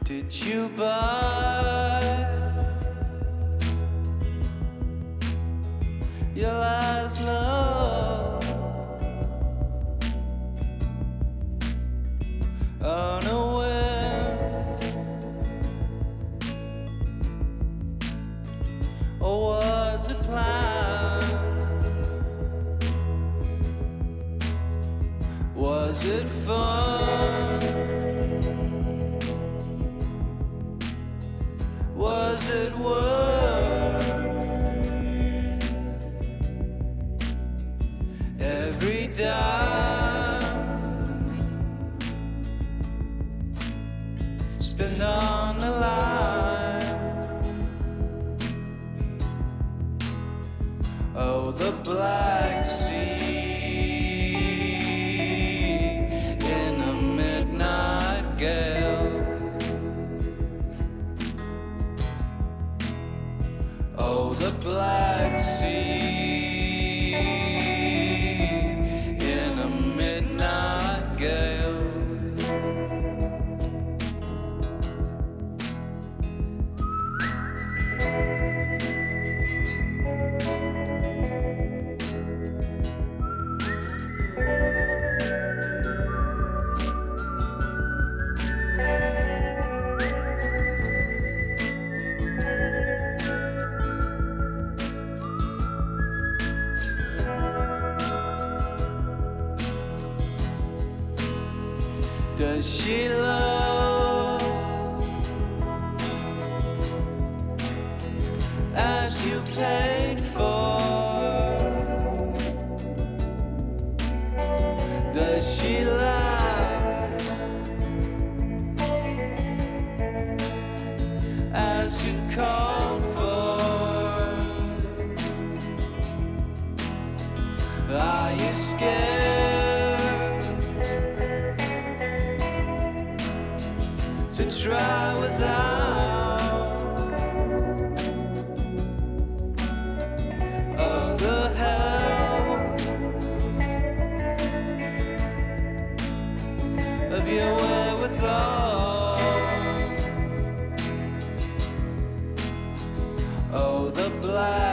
Did you buy your last love on a whim, or was it planned? Was it fun? Was it worth every dime spent on the line? Oh, the Black Sea in a midnight gale. Oh, the Black Sea in a midnight gale. Does she love as you paid for? Does she laugh as you called for? Are you scared to try without of the help of your wherewithal? Oh, the Black